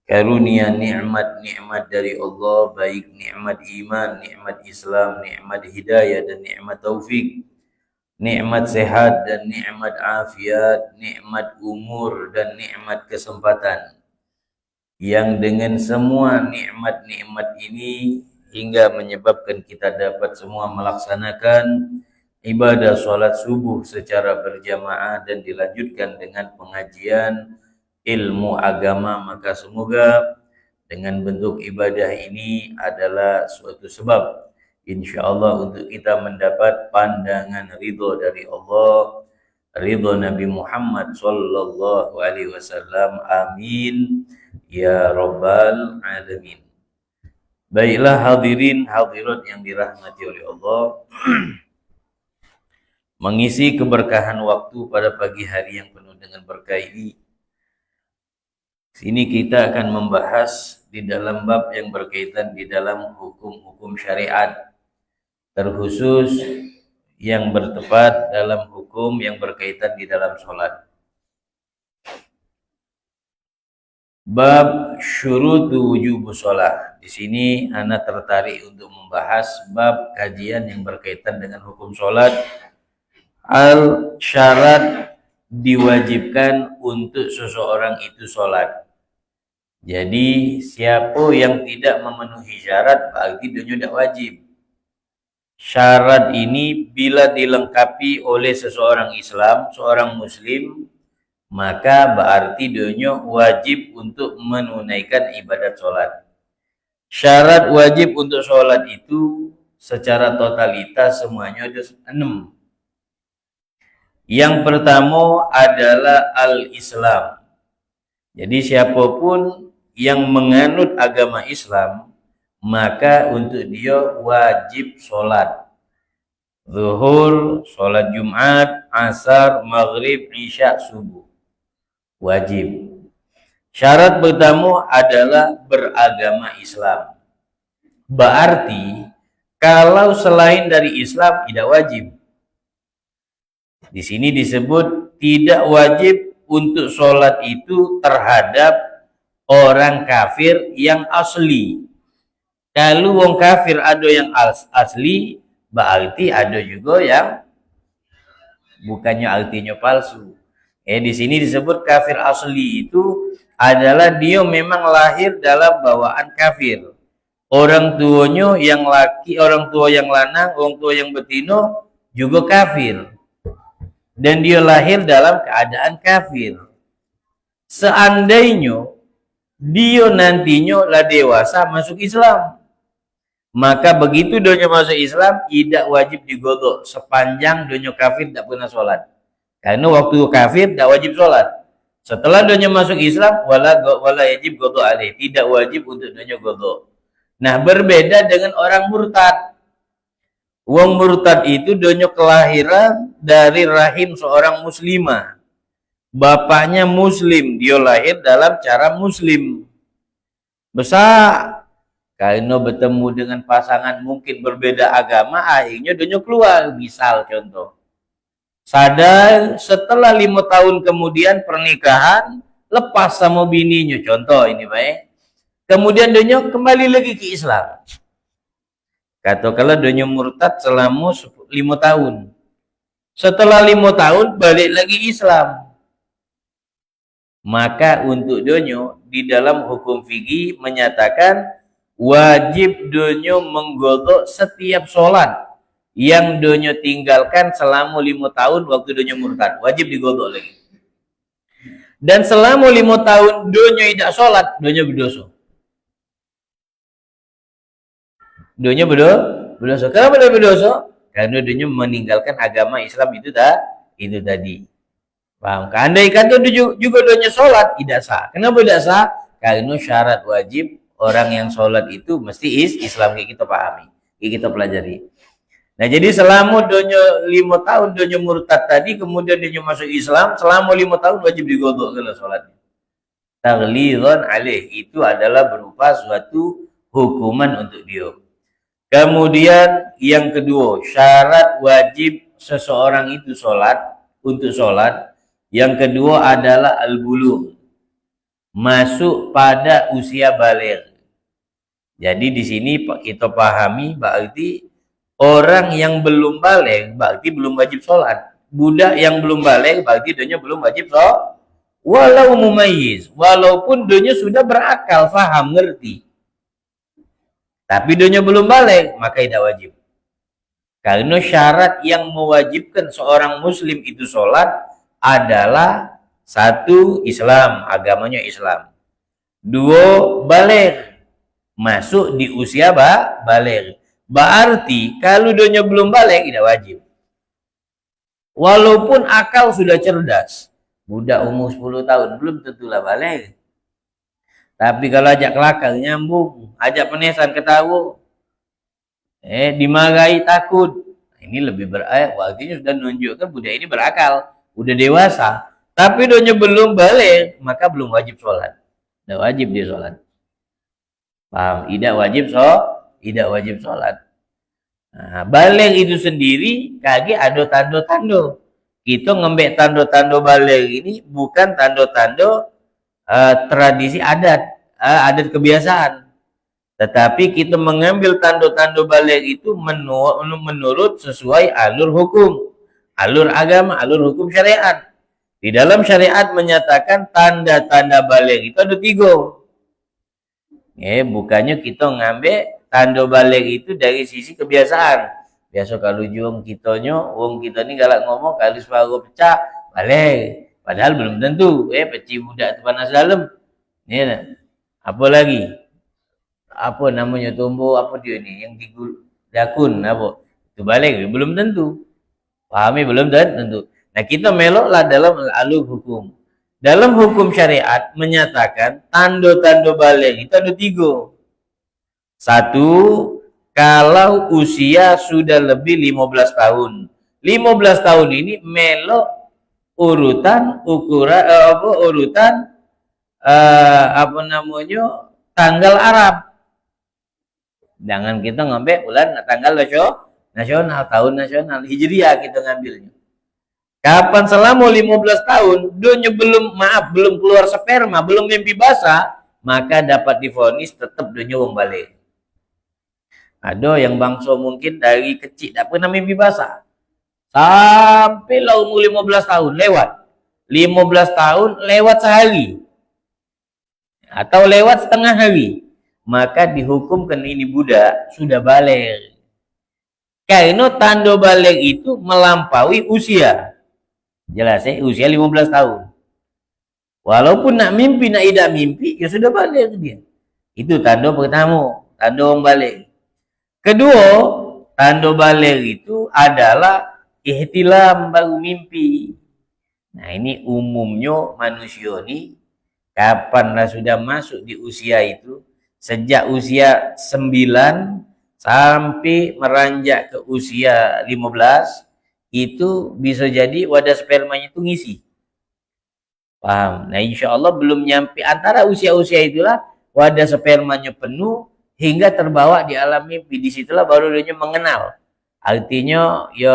karunia nikmat-nikmat dari Allah, baik nikmat iman, nikmat Islam, nikmat hidayah dan nikmat taufik, nikmat sehat dan nikmat afiat, nikmat umur dan nikmat kesempatan, yang dengan semua nikmat-nikmat ini hingga menyebabkan kita dapat semua melaksanakan ibadah sholat subuh secara berjamaah dan dilanjutkan dengan pengajian ilmu agama, maka semoga dengan bentuk ibadah ini adalah suatu sebab insyaallah untuk kita mendapat pandangan ridho dari Allah, ridho Nabi Muhammad sallallahu alaihi wasallam. Amin ya rabbal alamin. Baiklah hadirin hadirat yang dirahmati oleh Allah, mengisi keberkahan waktu pada pagi hari yang penuh dengan berkah ini, sini kita akan membahas di dalam bab yang berkaitan di dalam hukum-hukum syariat, terkhusus yang bertepat dalam hukum yang berkaitan di dalam sholat. Bab syurutu wujubus sholat. Di sini ana tertarik untuk membahas bab kajian yang berkaitan dengan hukum sholat. Syarat diwajibkan untuk seseorang itu sholat. Jadi siapa yang tidak memenuhi syarat berarti dia tidak wajib. Syarat ini bila dilengkapi oleh seseorang Islam, seorang Muslim, maka berarti dia wajib untuk menunaikan ibadat sholat. Syarat wajib untuk sholat itu secara totalitas semuanya ada 6. Yang pertama adalah al-Islam. Jadi siapapun yang menganut agama Islam, maka untuk dia wajib sholat. Zuhur, sholat Jumat, Asar, Maghrib, Isya, Subuh. Wajib. Syarat pertama adalah beragama Islam. Berarti kalau selain dari Islam tidak wajib. Di sini disebut tidak wajib untuk sholat itu terhadap orang kafir yang asli. Kalau wong kafir ada yang asli, berarti ada juga yang bukannya artinya palsu. Di sini disebut kafir asli itu adalah dia memang lahir dalam bawaan kafir. Orang tuanya yang laki, orang tua yang lanang, orang tua yang betina juga kafir. Dan dia lahir dalam keadaan kafir. Seandainya dia nantinya lah dewasa masuk Islam, maka begitu dia masuk Islam tidak wajib digodok sepanjang dia kafir tidak pernah sholat. Karena waktu kafir tidak wajib sholat. Setelah dia masuk Islam wala wajib godok alaih, tidak wajib untuk dia godok. Nah, berbeda dengan orang murtad. Wong murtad itu dia kelahiran dari rahim seorang muslimah. Bapaknya muslim, dia lahir dalam cara muslim. Besar. Karena bertemu dengan pasangan mungkin berbeda agama, akhirnya dia keluar. Misal contoh. Sadar setelah 5 tahun kemudian pernikahan, lepas sama bininya. Contoh ini baik. Kemudian dia kembali lagi ke Islam. Katakanlah dia murtad selama 5 tahun. Setelah 5 tahun balik lagi Islam. Maka untuk donyo di dalam hukum fikih menyatakan wajib donyo menggodok setiap sholat yang donyo tinggalkan selama 5 tahun waktu donyo murtad. Wajib digodok lagi. Dan selama 5 tahun donyo tidak sholat, donyo berdosa. Donyo berdosa. Kenapa dia berdosa? Karena donyo meninggalkan agama Islam itu tadi. Paham? Andai kata juga doanya sholat tidak sah. Kenapa tidak sah? Karena syarat wajib orang yang sholat itu mesti Islam, kayak kita pahami, kayak kita pelajari. Nah, jadi selama doanya 5 tahun doanya murtad tadi, kemudian dia masuk Islam, selama 5 tahun wajib digodok kalau sholatnya. Taghlidhan alaih, itu adalah berupa suatu hukuman untuk dia. Kemudian yang kedua, syarat wajib seseorang itu sholat, untuk sholat. Yang kedua adalah al-bulugh. masuk pada usia balik. Jadi di sini kita pahami berarti orang yang belum balik berarti belum wajib sholat. Budak yang belum balik berarti dia belum wajib sholat. Walau mumayyiz, walaupun dia sudah berakal, faham, ngerti. Tapi dia belum balik, maka tidak wajib. Karena syarat yang mewajibkan seorang muslim itu sholat adalah satu, Islam, agamanya Islam. Dua, balik. Masuk di usia balik. Berarti kalau dia belum balik tidak wajib. Walaupun akal sudah cerdas. Budak umur 10 tahun belum tentulah balik. Tapi kalau ajak kelakar nyambung, ajak penesan ketawa, dimarahi takut. Ini lebih artinya sudah menunjukkan budak ini berakal, udah dewasa. Tapi dia belum balik, maka belum wajib sholat. Tidak wajib dia sholat. Paham? Tidak wajib sholat. Nah, balik itu sendiri kaki ada tanda-tanda. Kita ngembek tanda-tanda balik ini bukan tanda-tanda tradisi adat kebiasaan. Tetapi kita mengambil tanda-tanda balik itu menurut sesuai alur hukum, alur agama, alur hukum syariat. Di dalam syariat menyatakan tanda-tanda balik itu ada 3. Bukannya kita ngambil tanda balik itu dari sisi kebiasaan. Biasa kalau juang kitanya, wong kita ni galak ngomong kali separuh pecah, balik. Padahal belum tentu. Peci budak tu panas dalam. Ni apa lagi? Apa namanya tumbuh apa dia ni yang dakun apa? Itu balik belum tentu. Pahami belum tentu. Nah, kita meloklah dalam alur hukum. Dalam hukum syariat menyatakan tanda-tanda balik itu ada 3. Satu, kalau usia sudah lebih 15 tahun. 15 tahun ini melok urutan tanggal Arab. Jangan kita ngambil bulan tanggal nasional, tahun nasional, Hijriah kita ngambilnya. Kapan selama 15 tahun dunia belum keluar sperma, belum mimpi basah, maka dapat divonis tetap dunia wong balik. Ada yang bangsa mungkin dari kecil tak pernah mimpi basah. Sampai lah umur 15 tahun lewat. 15 tahun lewat sehari. Atau lewat setengah hari. Maka dihukumkan ini budak sudah balik. Karena tanda balik itu melampaui usia. Jelas usia 15 tahun. Walaupun nak mimpi, nak tidak mimpi, ya sudah balik dia. Itu tanda pertama, tanda orang balik. Kedua, tanda balik itu adalah ihtilam, baru mimpi. Nah, ini umumnya manusia ni kapanlah sudah masuk di usia itu, sejak usia 9 sampai meranjak ke usia 15, itu bisa jadi wadah spermanya itu ngisi. Paham? Nah, insya Allah belum nyampe antara usia-usia itulah wadah spermanya penuh hingga terbawa di alam mimpi. Disitulah baru dia mengenal. Artinya ya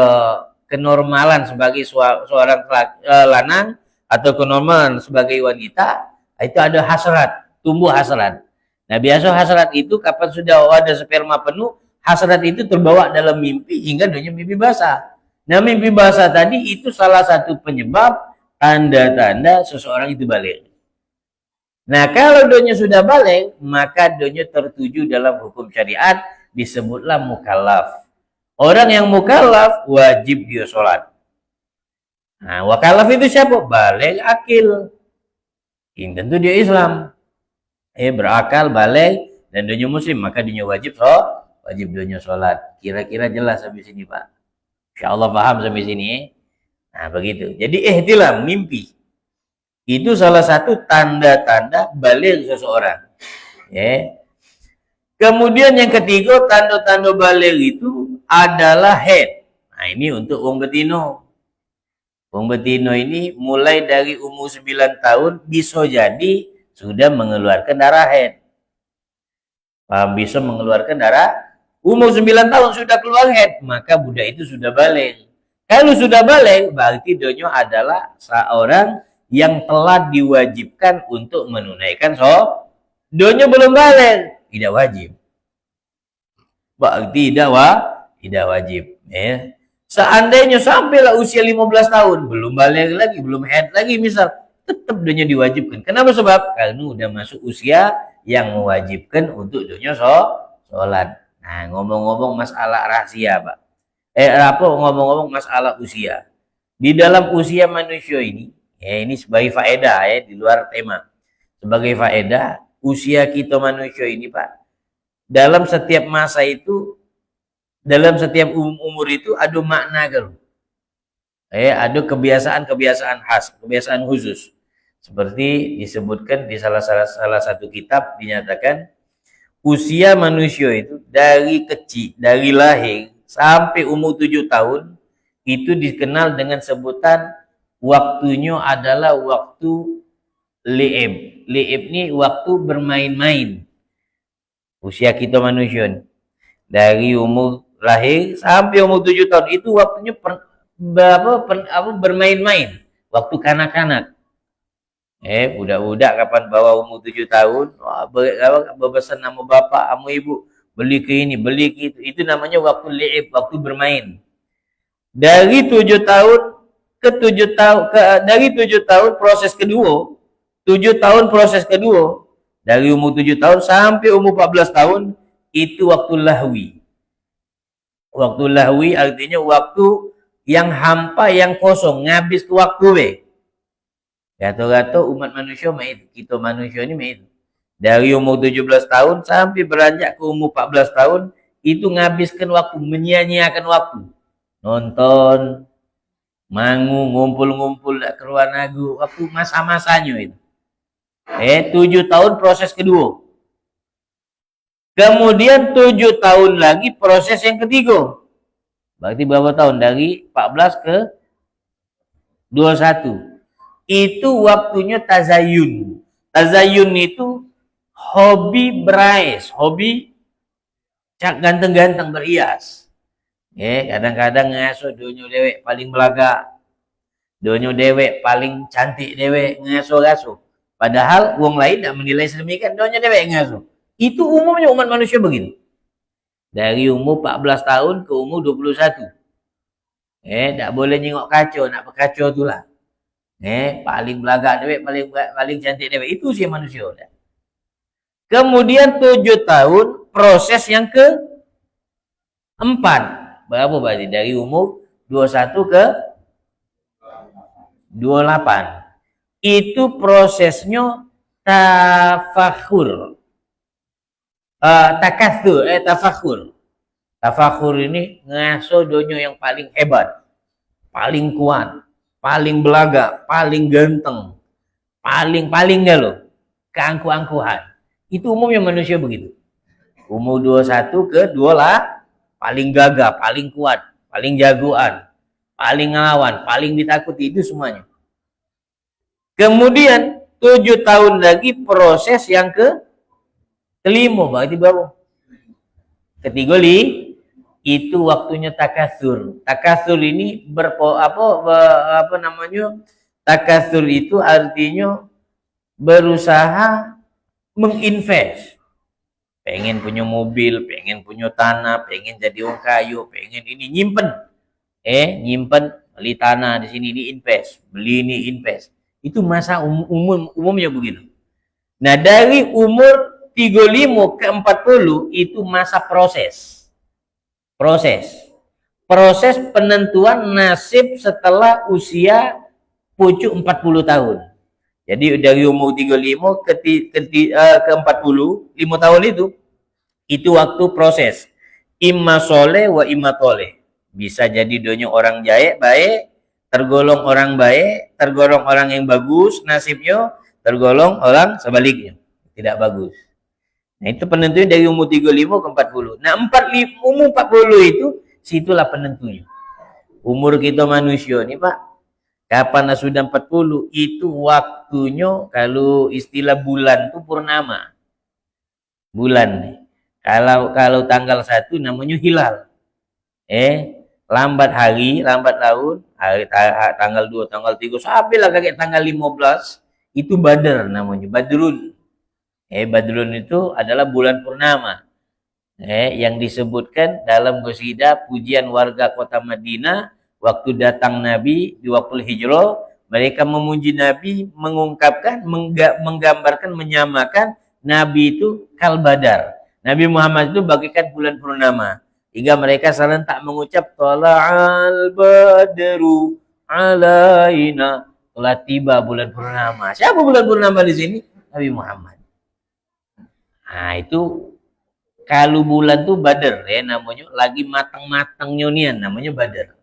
kenormalan sebagai seorang lanang atau kenormalan sebagai wanita, itu ada hasrat, tumbuh hasrat. Nah, biasa hasrat itu kapan sudah wadah sperma penuh, hasrat itu terbawa dalam mimpi hingga dia mimpi basah. Nah, mimpi basah tadi itu salah satu penyebab tanda-tanda seseorang itu balik. Nah, kalau donya sudah balik, maka donya tertuju dalam hukum syariat, disebutlah mukallaf. Orang yang mukallaf wajib dia sholat. Nah, mukallaf itu siapa? Balik akil. Ini tentu dia Islam. Berakal, balik, dan donya muslim, maka donya wajib donya sholat. Kira-kira jelas sampai sini, Pak? Insya Allah paham sampai sini. Nah, begitu. Jadi ihtilam, mimpi. Itu salah satu tanda-tanda balik seseorang. Kemudian yang ketiga, tanda-tanda balik itu adalah haid. Nah, ini untuk wong betino. Wong betino ini mulai dari umur 9 tahun bisa jadi sudah mengeluarkan darah haid. Bisa mengeluarkan darah. Umur 9 tahun sudah keluar haid, maka budak itu sudah balik. Kalau sudah balik, berarti donya adalah seorang yang telah diwajibkan untuk menunaikan donyo belum balik, tidak wajib. Berarti tidak wajib. Ya. Seandainya sampailah usia 15 tahun, belum balik lagi, belum haid lagi misal, tetap donyo diwajibkan. Kenapa? Sebab karena udah masuk usia yang mewajibkan untuk donyo sholat. Nah, ngomong-ngomong masalah rahasia, Pak. Ngomong-ngomong masalah usia. Di dalam usia manusia ini, ini sebagai faedah ya, di luar tema. Sebagai faedah, usia kita manusia ini, Pak, dalam setiap masa itu, dalam setiap umur itu ada makna kan. Ada kebiasaan-kebiasaan khas, kebiasaan khusus. Seperti disebutkan di salah satu kitab dinyatakan usia manusia itu dari kecil, dari lahir sampai umur 7 tahun itu dikenal dengan sebutan waktunya adalah waktu li'ib. Li'ib ini waktu bermain-main. Usia kita manusia dari umur lahir sampai umur 7 tahun itu waktunya bermain-main, waktu kanak-kanak. Budak-budak kapan bawa umur 7 tahun, berpesan nama bapak, sama ibu, beli ke ini, beli ke itu namanya waktu li'ib, waktu bermain. Dari 7 tahun ke 7 tahun, dari 7 tahun proses kedua, 7 tahun proses kedua, dari umur 7 tahun sampai umur 14 tahun, itu waktu lahwi. Waktu lahwi artinya waktu yang hampa, yang kosong, ngabis ke waktu Gato-gato umat manusia itu, kita manusia ini itu. Dari umur 17 tahun sampai beranjak ke umur 14 tahun, itu ngabiskan waktu, menyia-nyiakan waktu. Nonton, mangu, ngumpul-ngumpul, keluar nagu, waktu masa-masanya itu. 7 tahun proses kedua. Kemudian 7 tahun lagi proses yang ketiga. Berarti berapa tahun? Dari 14 ke 21. Itu waktunya tazayun. Tazayun itu hobi berais, hobi ganteng-ganteng berhias. Kadang-kadang ngaso donyo dewek paling belaga, donyo dewek paling cantik dewek ngaso-ngaso. Padahal wong lain tidak menilai sedemikian, donyo dewek ngaso. Itu umumnya umat manusia begitu. Dari umur 14 tahun ke umur 21. Tak boleh nyengok kacau, nak berkacau itulah. Paling belagak dewek, paling cantik dewek, itu sih manusia. Kemudian 7 tahun proses yang ke-4. Berapa berarti? Dari umur 21 ke 28. Itu prosesnya tafakhur. Tafakhur. Tafakhur ini ngaso donyo yang paling hebat, paling kuat, paling belaga, paling ganteng, paling loh, keangku-angkuhan. Itu umumnya manusia begitu. Umur 21 ke 28, paling gagah, paling kuat, paling jagoan, paling ngelawan, paling ditakuti, itu semuanya. Kemudian 7 tahun lagi proses yang kelima, berarti berapa? Ketiga itu waktunya takatsur. Takatsur ini takatsur itu artinya berusaha menginvest. Pengen punya mobil, pengen punya tanah, pengen jadi orang kayu, pengen ini nyimpen. Nyimpen, beli tanah di sini, ini invest, beli ini invest. Itu masa umumnya begitu. Nah, dari umur 35 ke 40 itu masa proses penentuan nasib setelah usia pucuk 40 tahun. Jadi dari umur 35 ke 40, 5 tahun itu waktu proses imma soleh wa imma toleh. Bisa jadi donyo orang baik, tergolong orang baik, tergolong orang yang bagus nasibnya, tergolong orang sebaliknya, tidak bagus. Nah, itu penentunya dari umur 35 ke 40. Nah, umur 40 itu, situlah penentunya. Umur kita manusia nih, Pak. Kapan sudah 40, itu waktunya, kalau istilah bulan itu purnama. Bulan nih. Kalau tanggal 1 namanya hilal. lambat hari, lambat tahun, tanggal 2, tanggal 3, sampailah kayak tanggal 15, itu Badar namanya, Badrun. Badrun itu adalah bulan purnama. Yang disebutkan dalam qasidah pujian warga kota Madinah waktu datang Nabi di waktu hijrah, mereka memuji Nabi, mengungkapkan, menggambarkan, menyamakan Nabi itu kal Badar. Nabi Muhammad itu bagaikan bulan purnama. Hingga mereka serentak mengucap tala'al badru alaina. Telah tiba bulan purnama. Siapa bulan purnama di sini? Nabi Muhammad. Nah, itu kalau bulan tuh Badar namanya, lagi matang-matang nyonian namanya Badar.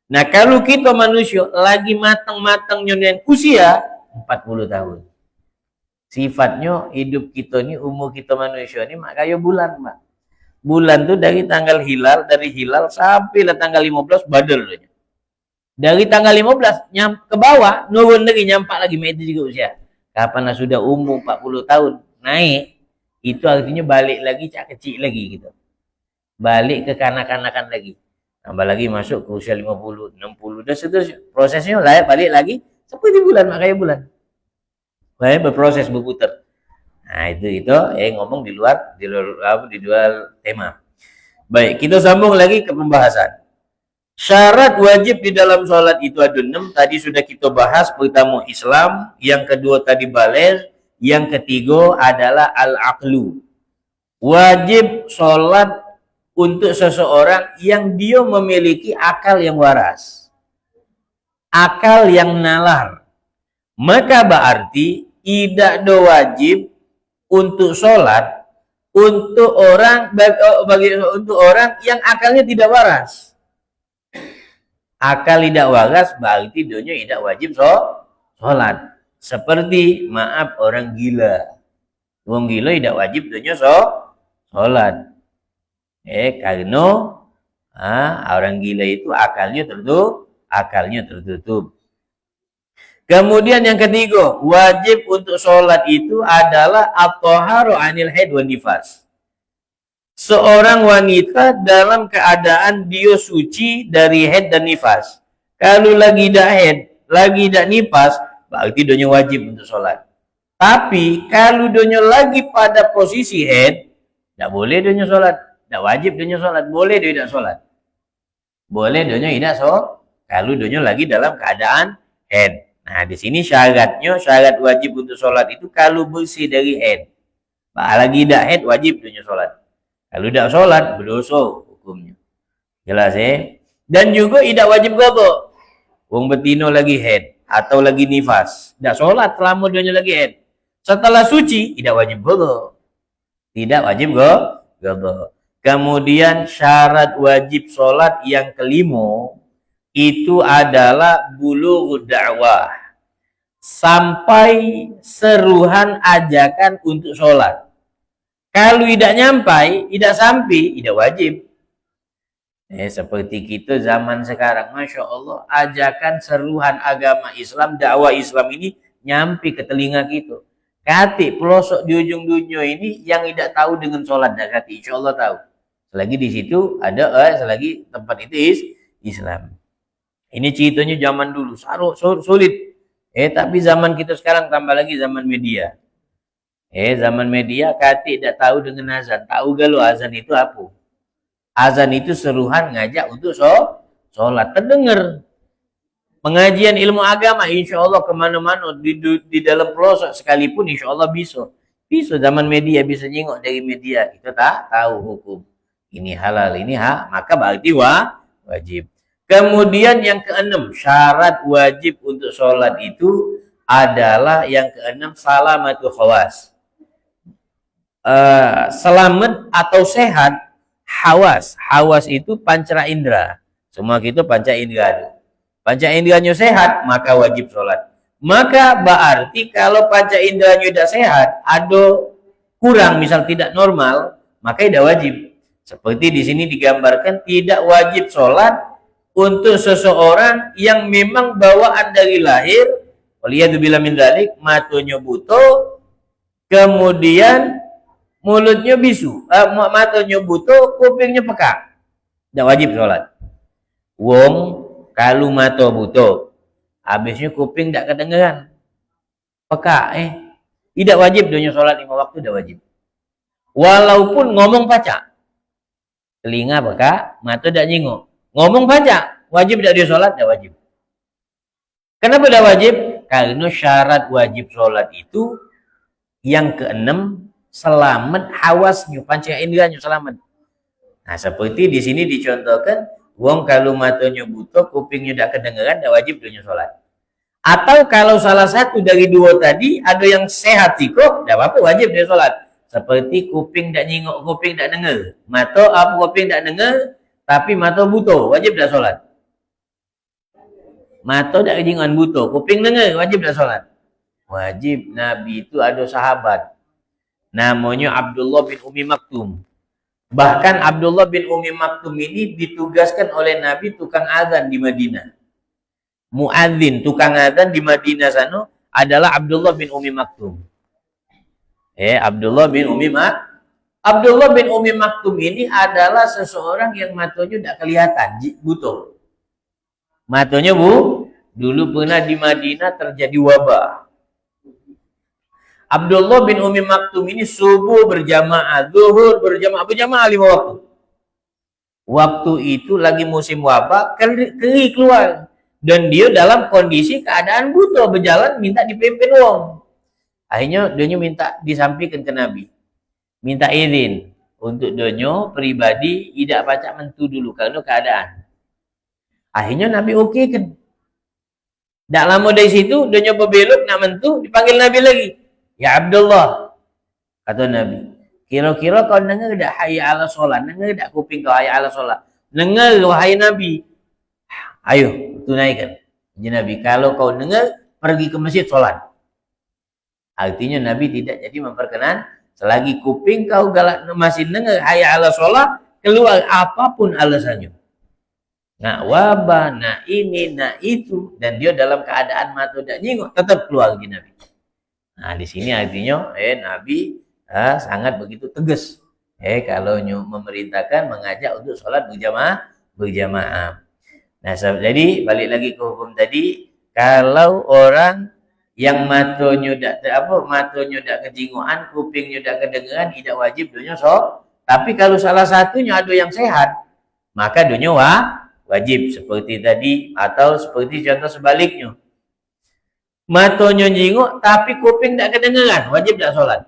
Nah, kalau kita manusia lagi matang-matang nyonian usia 40 tahun. Sifatnya hidup kita ini, umur kita manusia ini makanya bulan, Pak. Bulan tuh dari tanggal hilal, dari hilal sampai tanggal 15 Badar. Dari tanggal 15 ke bawah, nurun lagi, nyampak lagi, itu juga usia. Kapan sudah umur 40 tahun, naik, itu artinya balik lagi, cak kecil lagi gitu. Balik ke kanak-kanakan lagi. Tambah lagi masuk ke usia 50, 60, dan seterusnya. Prosesnya balik lagi, seperti bulan, makanya bulan. Berproses, berputar. Nah, itu ngomong di luar tema. Baik, kita sambung lagi ke pembahasan. Syarat wajib di dalam sholat itu ada 6. Tadi sudah kita bahas. Pertama Islam, yang kedua tadi baligh, yang ketiga adalah al-aqlu. Wajib sholat untuk seseorang yang dia memiliki akal yang waras, akal yang nalar. Maka berarti tidak ada wajib untuk sholat untuk orang untuk orang yang akalnya tidak waras. Akal tidak waras berarti dia tidak wajib sholat. Seperti maaf orang gila. Orang gila tidak wajib dia sholat. Karena orang gila itu akalnya tertutup. Kemudian yang ketiga, wajib untuk sholat itu adalah at-thaharu anil haid wan nifas. Seorang wanita dalam keadaan dia suci dari haid dan nifas. Kalau lagi tidak haid, lagi tidak nifas, berarti dia wajib untuk sholat. Tapi kalau dia lagi pada posisi haid, tidak boleh dia sholat. Tidak wajib dia sholat. Boleh dia tidak sholat. Boleh dia tidak sholat. Kalau dia lagi dalam keadaan haid. Nah, di sini syarat wajib untuk sholat itu kalau bersih dari haid. Lagi tidak haid, wajib dia sholat. Kalau tidak sholat, berdosa hukumnya. Jelas Dan juga tidak wajib qadha. Wong betina lagi haid atau lagi nifas, tidak sholat selama dia lagi haid. Setelah suci, tidak wajib qadha. Tidak wajib qadha. Kemudian syarat wajib sholat yang kelima itu adalah bulughud da'wah, sampai seruhan ajakan untuk sholat. Kalau tidak sampai, tidak wajib. Seperti kita zaman sekarang, Masya Allah, ajakan seruhan agama Islam, dakwah Islam ini nyampe ke telinga kita. Kati pelosok di ujung dunia ini yang tidak tahu dengan sholat, kati insya Allah tahu. Selagi di situ ada, selagi tempat itu Islam. Ini ceritanya zaman dulu, sulit. Tapi zaman kita sekarang tambah lagi zaman media. Zaman media kati tidak tahu dengan azan. Tahu gak lo azan itu apa? Azan itu seruhan ngajak untuk sholat. Terdengar. Pengajian ilmu agama insya Allah kemana-mana. Di dalam pelosok sekalipun insya Allah bisa. Bisa zaman media, bisa nyengok dari media. Kita tak tahu hukum. Ini halal, ini maka berarti wajib. Kemudian yang keenam, syarat wajib untuk sholat itu adalah yang keenam, salamatul khawas. Selamat atau sehat hawas. Hawas itu panca indera. Semua kita panca indera. Panca inderanya sehat, maka wajib sholat. Maka berarti kalau panca inderanya tidak sehat, ada kurang, misal tidak normal, maka tidak wajib. Seperti di sini digambarkan, tidak wajib sholat untuk seseorang yang memang bawaan dari lahir, waliyadzubillah min dzalik, matanya buta, kemudian mulutnya bisu, matanya buta, kupingnya pekak. Tidak wajib sholat. Wong kalau mata buta, habisnya kuping tak kedengeran. Peka tidak wajib donya solat 5 waktu, tidak wajib. Walaupun ngomong pacak. Telinga peka, mata tak nyingok. Ngomong pacak, wajib tak dia solat, tidak wajib. Kenapa tidak wajib? Karena syarat wajib solat itu yang keenam, selamat hawasnya, panca inderanya selamat. Nah, seperti di sini dicontohkan, wong kalau matanya buta, kupingnya tidak kedengaran, tidak wajib donya sholat. Atau kalau salah satu dari dua tadi, ada yang sehat kok, tidak apa-apa, wajib dia sholat. Seperti kuping tidak nyingok, kuping tidak dengar. Mata apa kuping tidak dengar, tapi mata buta, wajib tidak sholat. Mata tidak kedengaran buta, kuping dengar, wajib tidak sholat. Wajib. Nabi itu ada sahabat, namanya Abdullah bin Umi Maktum. Bahkan Abdullah bin Umi Maktum ini ditugaskan oleh Nabi tukang azan di Madinah. Muadzin, tukang azan di Madinah sana adalah Abdullah bin Umi Maktum. Abdullah bin Umi Maktum ini adalah seseorang yang matanya tidak kelihatan, buta. Matanya dulu pernah di Madinah terjadi wabah. Abdullah bin Umi Maktum ini subuh berjamaah, zuhur berjamaah 5 waktu. Waktu itu lagi musim wabah, keri keluar. Dan dia dalam kondisi keadaan buta, berjalan minta dipimpin wong. Akhirnya dia minta disampaikan ke Nabi. Minta izin untuk dia pribadi tidak baca mentu dulu karena keadaan. Akhirnya Nabi oke kan. Tak lama dari situ dia berbelok nak mentu, dipanggil Nabi lagi. Ya Abdullah, kata Nabi, kira-kira kau dengar tak hayya ala solat? Dengar tak kuping kau hayya ala solat? Dengar wahai Nabi. Ayo tunaikan. Jadi Nabi, kalau kau dengar, pergi ke masjid solat. Artinya Nabi tidak jadi memperkenan selagi kuping kau galak masih dengar hayya ala solat, keluar apapun alasannya. Nak wabah, nak ini, nak itu, dan dia dalam keadaan mata tak nyingok, tetap keluar lagi Nabi. Nah, di sini artinya Nabi sangat begitu tegas. Kalau memerintahkan, mengajak untuk sholat berjamaah. Nah, jadi balik lagi ke hukum tadi, kalau orang yang matanya tak kejingoan, kupingnya tak kedengaran, tidak wajib donya sholat. Tapi kalau salah satunya ada yang sehat, maka donya wajib seperti tadi, atau seperti contoh sebaliknya. Matanya nyingok tapi kuping tak kedengaran, wajib tak sholat?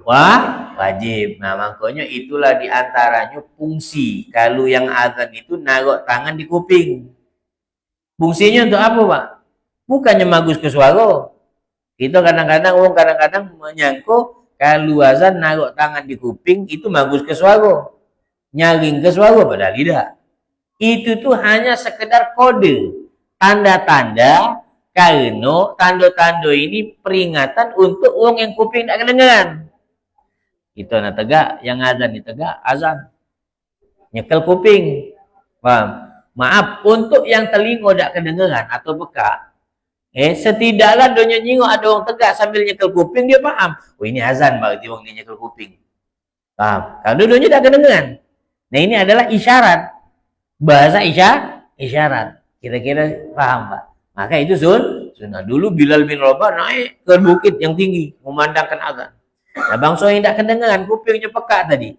Wajib. Nah, makanya itulah diantaranya fungsi kalau yang azan itu naruh tangan di kuping. Fungsinya untuk apa, Pak? Bukannya bagus ke suara. Kita kadang-kadang menyangka kalau azan naruh tangan di kuping itu bagus ke suara, nyaring ke suara, padahal tidak. Itu tuh hanya sekedar kode, tanda-tanda. Karena tanda-tanda ini peringatan untuk orang yang kuping tak kedengaran. Kita nak tegak, yang azan ditegak, azan. Nyekel kuping. Paham? Maaf, untuk yang telinga tak kedengaran atau peka, setidaklah donya nyingok ada orang tegak sambil nyekel kuping, dia paham. Oh, ini azan berarti orang ni nyekel kuping. Paham? Kalau donya tak kedengaran. Nah, ini adalah isyarat. Bahasa isyarat. Kira-kira paham, Pak? Maka itu sunnah. Dulu Bilal bin Rabah naik ke bukit yang tinggi memandangkan azan. Nah, bangsa yang tak kedengaran, kupingnya peka tadi.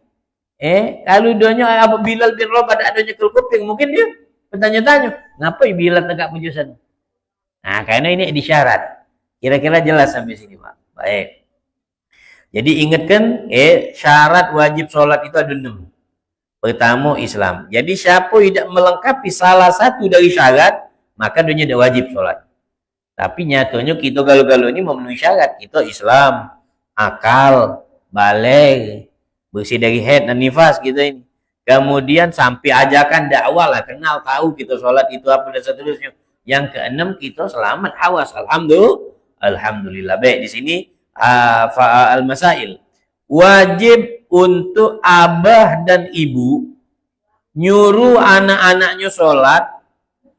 Kalau doanya apa Bilal bin Rabah tak ada nyekel kuping, mungkin dia bertanya-tanya, ngapa Bilal tegak menuju sana? Nah, karena ini disyarat. Kira-kira jelas sampai sini, Pak. Baik. Jadi ingatkan, syarat wajib sholat itu ada 6. Pertama, Islam. Jadi siapa tidak melengkapi salah satu dari syarat, maka dia tidak wajib sholat. Tapi nyatanya kita galau-galau ini memenuhi syarat. Kita Islam, akal, balik, bersih dari haid dan nifas kita ini. Kemudian sampai ajakan dakwah lah, kenal tahu kita sholat itu apa dan seterusnya. Yang keenam, kita selamat hawas. Alhamdulillah. Baik, di sini al-masail. Wajib untuk abah dan ibu nyuruh anak-anaknya sholat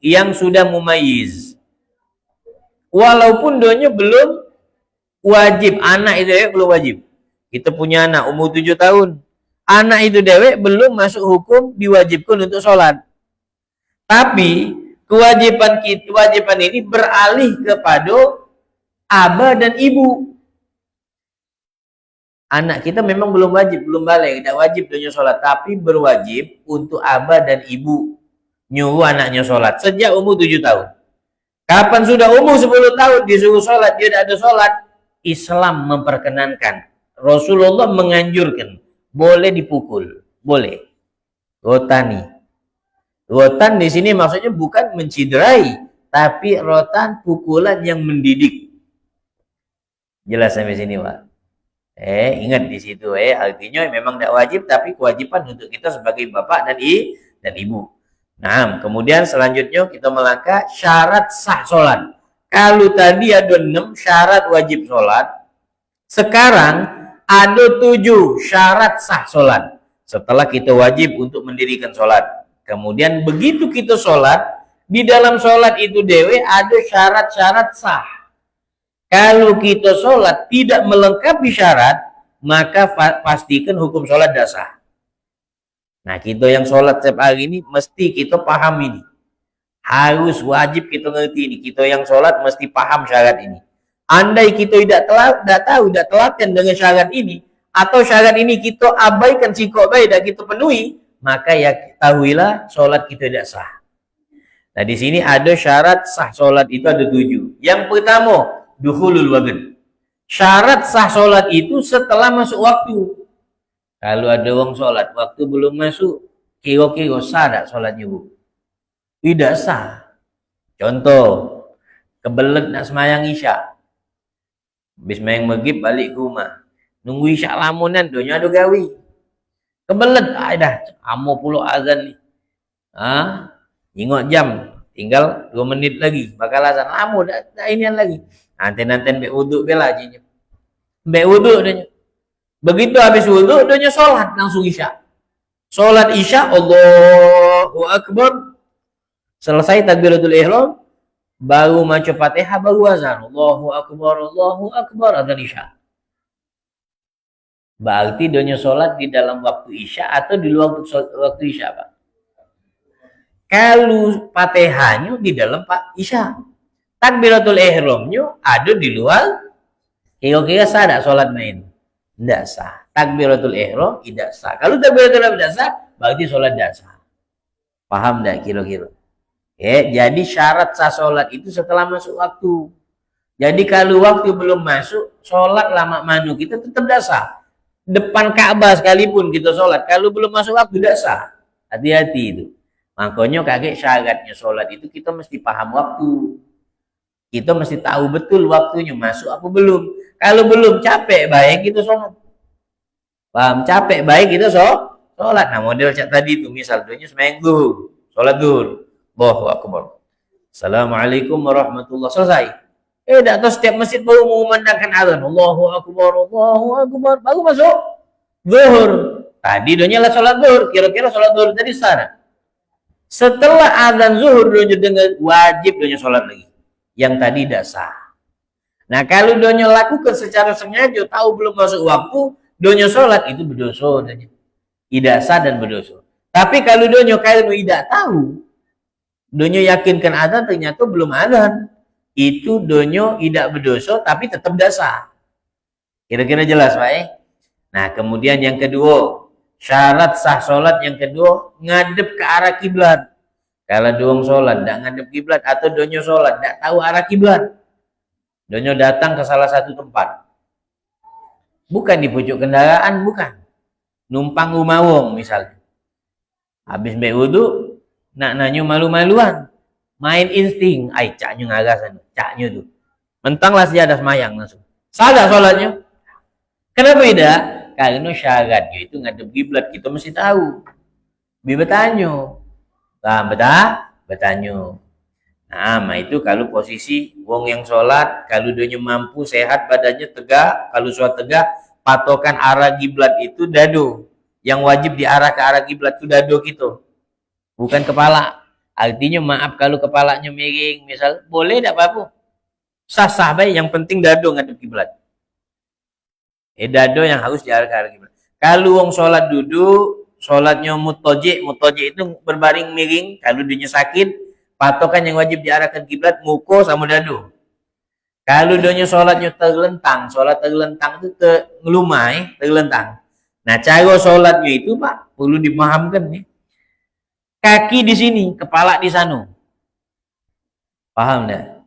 yang sudah mumayyiz. Walaupun doanya belum wajib, anak itu belum wajib. Kita punya anak umur 7 tahun. Anak itu dewek belum masuk hukum diwajibkan untuk sholat. Tapi kewajiban ini beralih kepada aba dan ibu. Anak kita memang belum wajib, belum balik, tidak wajib donya sholat, tapi berwajib untuk aba dan ibu nyuruh anaknya sholat sejak umur 7 tahun. Kapan sudah umur 10 tahun disuruh sholat, dia tidak ada sholat, Islam memperkenankan. Rasulullah menganjurkan, boleh dipukul, boleh. Rotani. Rotan di sini maksudnya bukan menciderai, tapi rotan pukulan yang mendidik. Jelas sampai sini, Pak? Ingat di situ, artinya memang tidak wajib, tapi kewajiban untuk kita sebagai bapak dan ibu. Nah, kemudian selanjutnya kita melangkah syarat sah sholat. Kalau tadi ada 6 syarat wajib sholat, sekarang ada 7 syarat sah sholat. Setelah kita wajib untuk mendirikan sholat. Kemudian begitu kita sholat, di dalam sholat itu dewe ada syarat-syarat sah. Kalau kita sholat tidak melengkapi syarat, maka pastikan hukum sholat tidak sah. Nah, kita yang sholat setiap hari ini mesti kita paham ini. Harus wajib kita ngerti ini. Kita yang sholat mesti paham syarat ini. Andai kita tidak telaten dengan syarat ini, atau syarat ini kita abaikan sikok baik dan kita penuhi, maka ya ketahuilah sholat kita tidak sah. Nah, di sini ada syarat sah sholat itu ada 7. Yang pertama, dukhulul waqt. Syarat sah sholat itu setelah masuk waktu. Kalau ada orang sholat, waktu belum masuk, kira-kira sah tak sholatnya, Bu? Tidak sah. Contoh, kebelet nak semayang isya. Habis semayang maghrib balik ke rumah. Nunggu isya lamunan, doanya ada gawi. Kebelet, dah, amo puluh azan ni. Ingat jam, tinggal 2 menit lagi. Bakal azan, lama dah inian lagi. Nanti ambil wuduk bela aja. Ambil wuduk dia. Begitu habis wuduk, dia sholat langsung isya. Sholat isya, Allahu Akbar. Selesai takbiratul ihram, baru maca Fatihah, baru azan. Allahu Akbar, azan isya. Berarti dia sholat di dalam waktu isya atau di luar waktu isya, Pak? Kalau Fatihahnya di dalam isya. Takbiratul ihramnya ada di luar, kira-kira sah tak sholat main? Tidak sah. Takbiratul ihram tidak sah. Kalau takbiratul ihram tidak sah, berarti sholat tidak sah. Paham tak kira-kira? Jadi syarat sah sholat itu setelah masuk waktu. Jadi kalau waktu belum masuk, sholat lama manu kita tetap tidak sah. Depan Ka'bah sekalipun kita sholat, kalau belum masuk waktu tidak sah. Hati-hati itu. Makanya kakek syaratnya sholat itu kita mesti paham waktu. Kita mesti tahu betul waktunya masuk apa belum. Kalau belum capek baik kita sholat. Paham? Capek baik kita sholat. Nah, model cak tadi itu misal duanya semayang zuhur, sholat zuhur. Allahu Akbar. Assalamualaikum warahmatullahi wabarakatuh. Selesai. Tak tahu setiap masjid baru mengumandangkan azan. Allahu Akbar, baru masuk zuhur. Tadi duanya lah sholat zuhur. Kira-kira sholat zuhur tadi sah. Setelah azan zuhur duanya dengan wajib duanya sholat lagi. Yang tadi tidak sah. Nah, kalau donya lakukan secara sengaja, tahu belum masuk waktu, donya sholat itu berdosa. Tidak sah dan berdosa. Tapi kalau donya kalau tidak tahu, donya yakinkan azan ternyata belum azan, itu donya tidak berdosa tapi tetap tidak sah. Kira-kira jelas, Pak? Nah, kemudian yang kedua, syarat sah sholat yang kedua, ngadep ke arah kiblat. Kalau doang sholat tidak ngadep kiblat atau donyo sholat tidak tahu arah kiblat, donyo datang ke salah satu tempat, bukan di pojok kendaraan, bukan numpang rumah wong misalnya, habis mbak wudu nak nanyo malu-maluan, main insting, caknya ngagas caknya tuh, mentanglah sejadah semayang langsung, salah sholatnya. Kenapa tidak? Karena syaratnya itu ngadep kiblat, kita mesti tahu, bertanya. Bertanya. Nah, itu kalau posisi wong yang sholat, kalau dia mampu sehat badannya tegak, kalau sholat tegak, patokan arah kiblat itu dado. Yang wajib diarah ke arah kiblat itu dado gitu, bukan kepala. Artinya maaf kalau kepalanya miring, misal boleh tidak apa-apa, sah-sah baik. Yang penting dado ngadep kiblat. Dado yang harus diarah ke arah kiblat. Kalau wong sholat duduk, sholatnya mutoji itu berbaring miring. Kalau dia sakit, patokan yang wajib diarahkan kiblat muko sama dadu. Kalau dia sholatnya terlentang, sholat terlentang itu ngelumai, terlentang. Nah, cara sholatnya itu Pak perlu dipahamkan nih. Kaki di sini, kepala di sana. Paham enggak?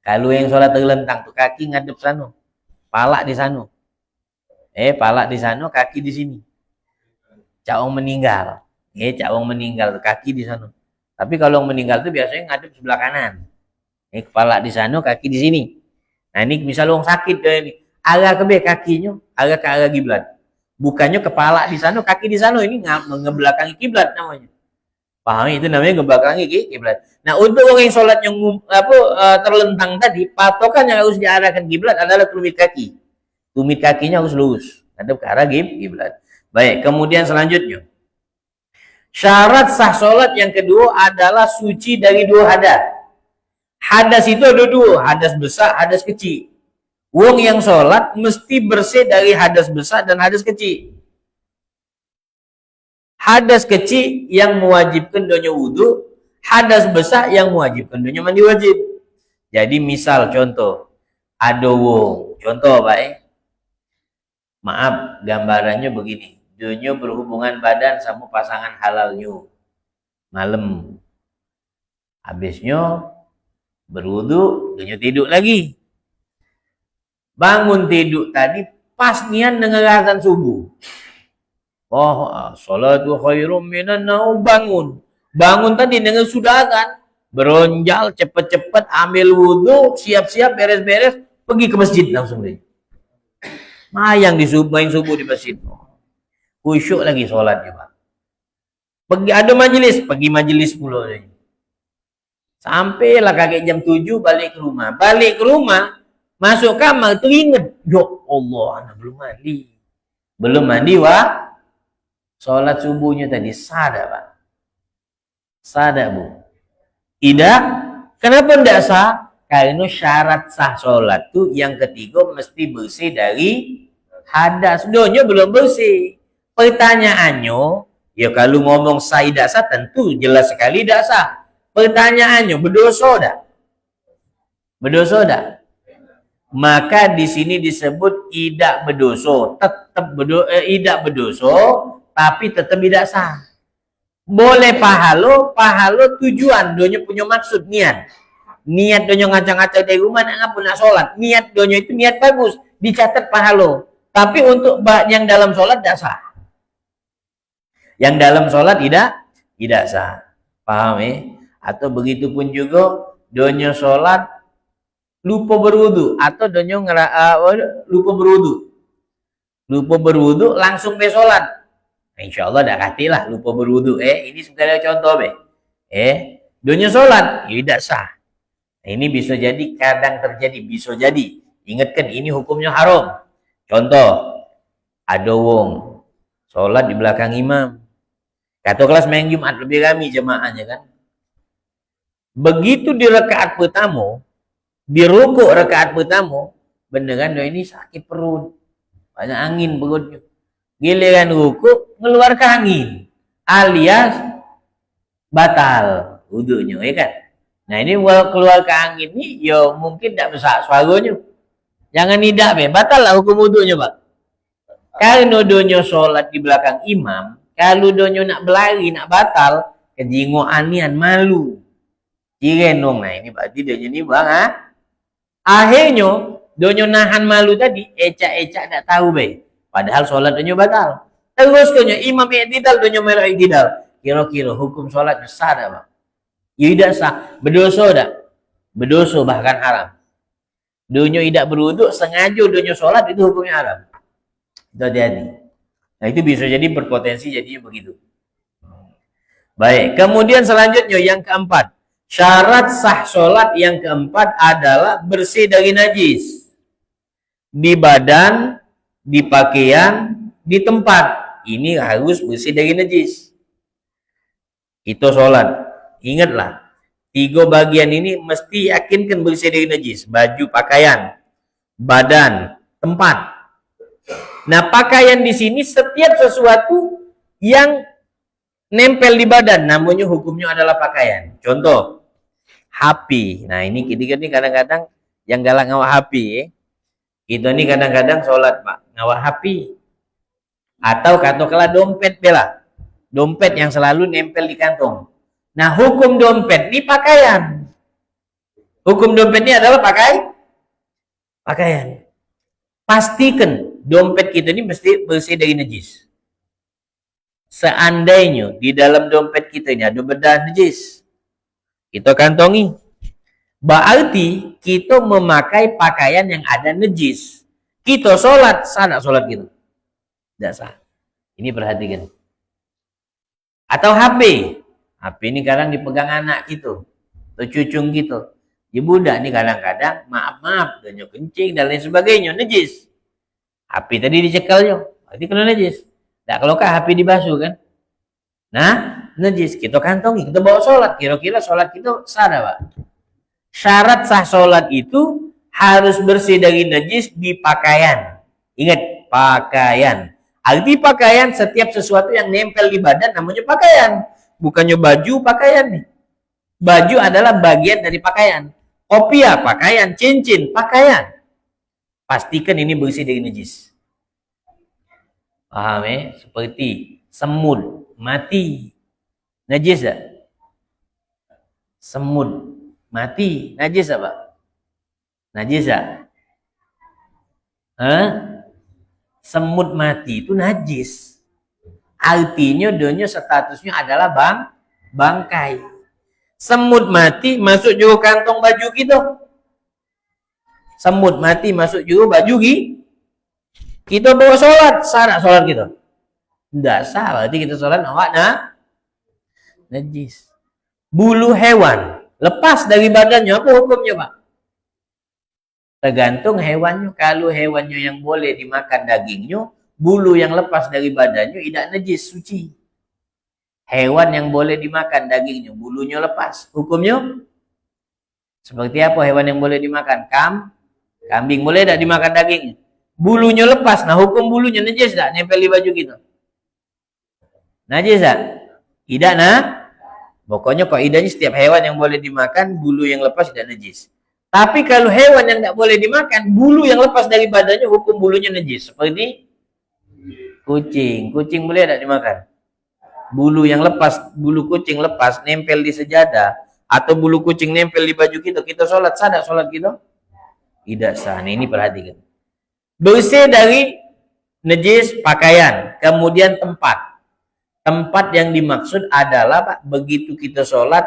Kalau yang sholat terlentang tuh kaki ngadep sana, pala di sana. Pala di sana, kaki di sini. Caong meninggal. Caong meninggal, kaki di sana. Tapi kalau meninggal tuh biasanya ngadep sebelah kanan. Kepala di sana, kaki di sini. Nah ini misal orang sakit kayak ini, arah ke kakinya, arah ke arah kiblat. Bukannya kepala di sana, kaki di sana, ini ngebelakangi kiblat namanya. Paham? Itu namanya ngebelakangi kiblat. Nah untuk orang yang sholat yang terlentang tadi, patokan yang harus diarahkan kiblat adalah tumit kaki. Tumit kakinya harus lurus, ngadep ke arah kiblat. Baik, kemudian selanjutnya. Syarat sah sholat yang kedua adalah suci dari dua hadas. Hadas itu ada dua, hadas besar, hadas kecil. Wong yang sholat mesti bersih dari hadas besar dan hadas kecil. Hadas kecil yang mewajibkan donya wudhu, hadas besar yang mewajibkan donya mandi wajib. Jadi misal contoh, ada wong, contoh Pak maaf gambarannya begini, donya berhubungan badan sama pasangan halalnya malam, habisnya berwudhu, donya tidur lagi. Bangun tidur tadi pas niat dengar azan subuh. Oh, salatu khairum minan naum, bangun. Bangun tadi dengan sudah kan, beronjal cepet-cepet ambil wudhu, siap-siap beres-beres, pergi ke masjid langsung deh. Mayang main subuh di masjid. Khusyuk lagi sholat juga. Pergi ada majelis, pergi majelis pula deh. Sampailah kakek jam 7 balik ke rumah. Balik ke rumah, masuk kamar teringat, ya Allah, anak belum mandi. Belum mandi, wah. Sholat subuhnya tadi sah Pak? Sah Bu? Tidak. Kenapa tidak sah? Karena syarat sah sholat tuh yang ketiga mesti bersih dari hadas. Donya belum bersih. Pertanyaannya, ya kalau ngomong sah tidak sah tentu jelas sekali tidak sah. Pertanyaannya, berdosa dah? Berdosa dah? Maka di sini disebut tidak berdosa, tetap tidak berdosa, tapi tetap tidak sah. Boleh pahalo tujuan, donya punya maksud, niat. Niat donya ngacang-ngacang dari rumah, nak pun nak sholat. Niat donya itu niat bagus, dicatat pahalo. Tapi untuk yang dalam sholat tidak sah. Yang dalam sholat tidak sah. Paham Atau begitu pun juga, donya sholat lupa berwudu atau donya lupa berwudu. Lupa berwudu langsung be sholat. Insya Allah dah katilah lupa berwudu. Ini sebenarnya contoh donya sholat ya tidak sah. Ini bisa jadi kadang terjadi, bisa jadi. Ingatkan ini hukumnya haram. Contoh, ada wong sholat di belakang imam. Kata kelas main Jumat lebih ramai jemaahnya kan. Begitu di rakaat pertama, di rukuk rakaat pertama, beneran ini sakit perut, banyak angin perutnya. Giliran rukuk ngeluarkan angin, alias batal wudunya, ya kan? Nah ini keluarkan angin ini, ya mungkin tidak besar suaranya. Jangan tidak batal lah hukum wudunya Pak. Karena donya sholat di belakang imam, kalau donya nak berlari, nak batal, kejingo anian malu. Cirenong, nah ini berarti donya ini bang Akhirnya donya nahan malu tadi, ecak-ecak tak tahu padahal sholat donya batal. Terus donya imam i'tidal, donya merah i'tidal. Kira-kira hukum sholatnya sah dah Bang? Ya tidak sah. Berdosa dah? Berdosa bahkan haram. Donya tidak berwuduk, sengaja donya sholat, itu hukumnya haram. Itu hati-hati. Nah itu bisa jadi berpotensi jadinya begitu. Baik, kemudian selanjutnya yang keempat. Syarat sah sholat yang keempat adalah bersih dari najis. Di badan, di pakaian, di tempat. Ini harus bersih dari najis. Itu sholat. Ingatlah, 3 bagian ini mesti yakinkan bersih dari najis. Baju, pakaian, badan, tempat. Nah pakaian di sini setiap sesuatu yang nempel di badan, namanya hukumnya adalah pakaian. Contoh, HP. Nah, ini kita nih kadang-kadang yang galak ngawak HP, ya. Kita nih kadang-kadang sholat, Pak, ngawak HP. Atau katakanlah dompet bela. Dompet yang selalu nempel di kantong. Nah, hukum dompet ini pakaian. Hukum dompet ini adalah pakaian. Pastikan dompet kita ini mesti bersih dari najis. Seandainya di dalam dompet kita ini ada bedah najis, kita kantongi. Berarti kita memakai pakaian yang ada najis. Kita sholat, sah tak sholat kita? Tidak sah. Ini perhatikan. Atau HP. HP ini kadang dipegang anak kita, atau cucung kita. Di budak ini kadang-kadang, maaf, donyo kencing dan lain sebagainya, najis. HP tadi dicekalnya, berarti kena najis. Nah, kalau kah HP dibasuh kan? Nah, najis. Kita kantongi, kita bawa sholat. Kira-kira sholat kita sah, Pak? Syarat sah sholat itu harus bersih dari najis di pakaian. Ingat, pakaian. Arti pakaian, setiap sesuatu yang nempel di badan namanya pakaian. Bukannya baju, pakaian nih. Baju adalah bagian dari pakaian. Kopiah, pakaian. Cincin, pakaian. Pastikan ini bersih dari najis. Paham ya? Seperti semut mati. Najis tak? Semut mati. Najis apa? Najis tak? Semut mati itu najis. Artinya donya statusnya adalah bangkai. Semut mati masuk juga kantong baju kita. Semut mati masuk juga baju kita bawa sholat. Sah tak sholat kita? Tidak sah. Berarti kita sholat awak najis. Bulu hewan lepas dari badannya, apa hukumnya, Pak? Tergantung hewannya. Kalau hewannya yang boleh dimakan dagingnya, bulu yang lepas dari badannya tidak najis, suci. Hewan yang boleh dimakan dagingnya, bulunya lepas, hukumnya seperti apa hewan yang boleh dimakan? Kambing boleh tidak dimakan dagingnya? Bulunya lepas, nah hukum bulunya najis tidak? Nempel di baju kita. Najis tidak? Tidak, nah. Pokoknya kaidahnya setiap hewan yang boleh dimakan, bulu yang lepas tidak najis. Tapi kalau hewan yang tidak boleh dimakan, bulu yang lepas dari badannya, hukum bulunya najis. Seperti kucing. Kucing boleh tidak dimakan? Bulu yang lepas, bulu kucing lepas, nempel di sejadah, atau bulu kucing nempel di baju kita sholat, sah tak sholat kita? Tidak sah. Nah, ini perhatikan. Bersih dari najis pakaian, kemudian tempat. Tempat yang dimaksud adalah, Pak, begitu kita sholat,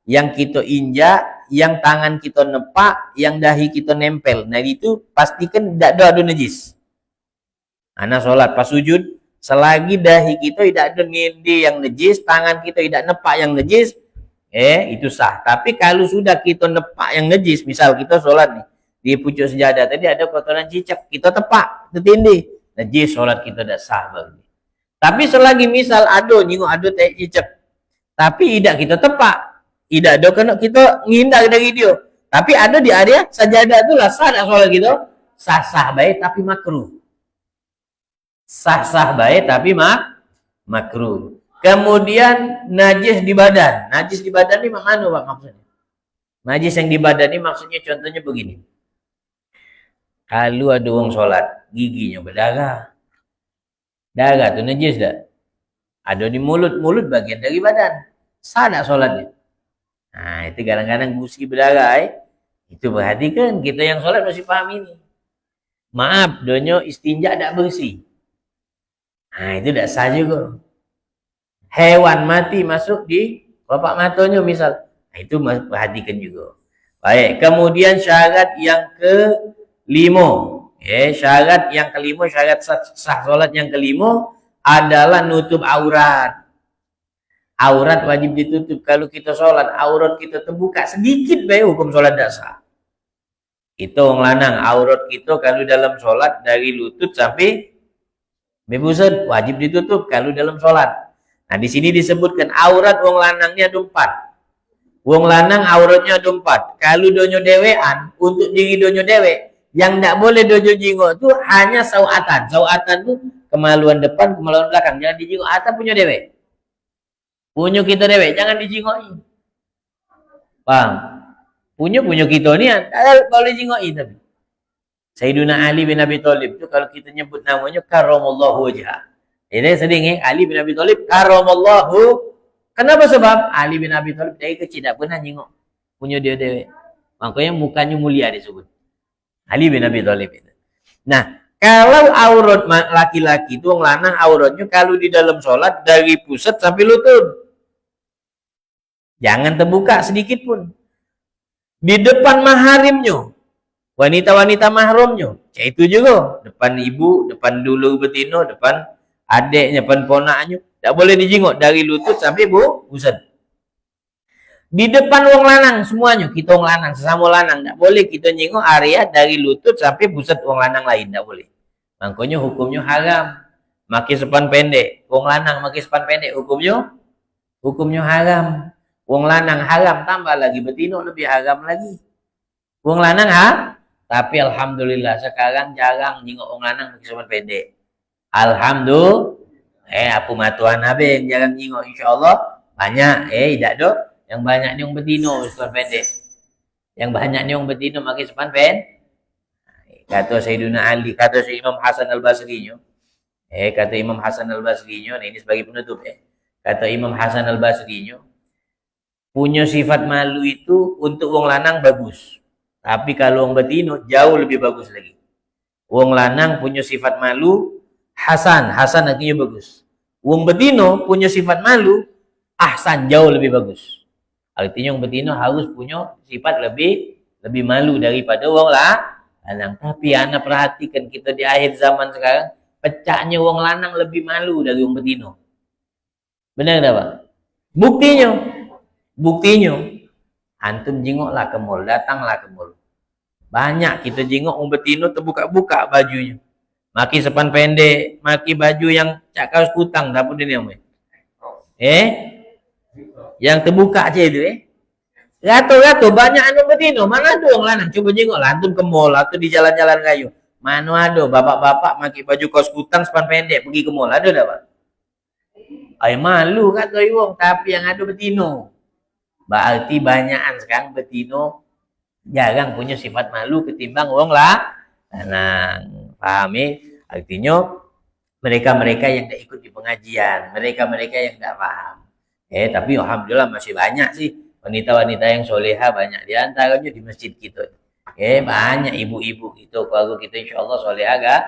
yang kita injak, yang tangan kita nepak, yang dahi kita nempel. Nah, itu pastikan tidak ada najis. Anak sholat pas sujud, selagi dahi kita tidak ada ngendi yang najis, tangan kita tidak nepak yang najis, itu sah. Tapi kalau sudah kita nepak yang najis, misal kita sholat nih, di pucuk sejadah tadi ada kotoran cicak, kita tepak, tertindih, najis, sholat kita tidak sah. Tapi selagi misal ada tai cicak, tapi tidak kita tepak, tidak ada kena kita ngindar dari dia, tapi ada di area sajadah itulah sah tak sholat kita? Sah-sah baik tapi makruh. Sah-sah baik tapi makruh. Kemudian najis di badan. Najis di badan ini mana, Pak, maksudnya? Najis yang di badan ini maksudnya contohnya begini. Kalau ada orang sholat, giginya berdarah. Darah itu najis tak? Ada di mulut bagian dari badan. Sah tak sholatnya? Nah, itu kadang-kadang gusi berdarah. Itu perhatikan, kita yang sholat mesti paham ini. Maaf, donyo istinja tidak bersih. Nah, itu tidak sah juga. Hewan mati masuk di kelopak matanya misal. Nah, itu perhatikan juga. Baik, kemudian syarat yang kelima. Syarat yang kelima, syarat sah sholat yang kelima adalah nutup aurat. Aurat wajib ditutup. Kalau kita sholat, aurat kita terbuka sedikit baik hukum sholat tidak sah. Itu orang lanang, aurat kita kalau dalam sholat dari lutut sampai bebusan wajib ditutup kalau dalam sholat. Nah, di sini disebutkan aurat wong lanangnya ada 4. Wong lanang auratnya ada 4. Kalau donyo dewean, untuk diri donyo dewe, yang tidak boleh donyo jingok itu hanya sawatan. Sawatan itu kemaluan depan, kemaluan belakang. Jangan dijingok atas punya dewe. Punya kita dewek jangan dijingoi. Paham? Punya kita ni boleh jingoi tapi. Sayyidina Ali bin Abi Thalib tu kalau kita nyebut namanya karamallahu wajhah. Ini sering Ali bin Abi Thalib karamallahu. Kenapa sebab Ali bin Abi Thalib dari kecil tak pernah jengok punya dia dewek. Makanya mukanya mulia disebut. Ali bin Abi Thalib itu. Nah, kalau aurat laki-laki itu lanang auratnya kalau di dalam sholat dari pusat sampai lutut. Jangan terbuka sedikit pun. Di depan maharimnya. Wanita-wanita mahramnya. Itu juga. Depan ibu, depan dulu betina, depan adiknya, depan ponaknya. Tak boleh dijenguk dari lutut sampai pusat. Di depan wong lanang semuanya. Kita wong lanang, sesama lanang. Tak boleh kita jenguk area dari lutut sampai pusat wong lanang lain. Tak boleh. Makanya hukumnya haram. Makin sepan pendek. Wong lanang makin sepan pendek. Hukumnya haram. Wong lanang haram, tambah lagi betina lebih haram lagi. Wong lanang tapi alhamdulillah sekarang jarang jenguk wong lanang makin sepan pendek. Alhamdulillah. Apa matuan abeng jarang jenguk, insyaallah banyak. Tidak dok. Yang banyak ni wong betina sepan pendek. Yang banyak ni wong betina makin sepan pendek. Kata Sayyidina Ali, kata Imam Hasan Al-Basri. Kata Imam Hasan Al-Basri, ini sebagai penutup. Kata Imam Hasan Al-Basri, punya sifat malu itu untuk wong lanang bagus. Tapi kalau wong betina jauh lebih bagus lagi. Wong lanang punya sifat malu hasan artinya bagus. Wong betina punya sifat malu ahsan, jauh lebih bagus. Artinya wong betina harus punya sifat lebih malu daripada wong lanang. Tapi anak perhatikan kita di akhir zaman sekarang, pecahnya wong lanang lebih malu dari wong betina. Benar tak Pak? Buktinya, antum jengoklah ke mall, datanglah ke mall. Banyak kita jengok wong betina terbuka-buka bajunya. Maki sepan pendek, maki baju yang cak kaos kutang, tak pun dia ni. Yang terbuka aja itu Gato-gato banyak anu betina, mana ada wong lanang? Coba jengoklah antum ke mall atau di jalan-jalan kayu. Mana ada bapak-bapak maki baju kaos kutang sepan pendek pergi ke mall, ada tak Pak? Ay malu kata wong, tapi yang ada betina. Berarti banyakan sekarang betina jarang punya sifat malu ketimbang wong lanang. Paham Artinya mereka-mereka yang tidak ikut di pengajian, mereka-mereka yang tidak paham. Tapi alhamdulillah masih banyak sih wanita-wanita yang soleha, banyak di antaranya di masjid kita. Banyak ibu-ibu gitu, keluarga kita insyaallah soleha gak?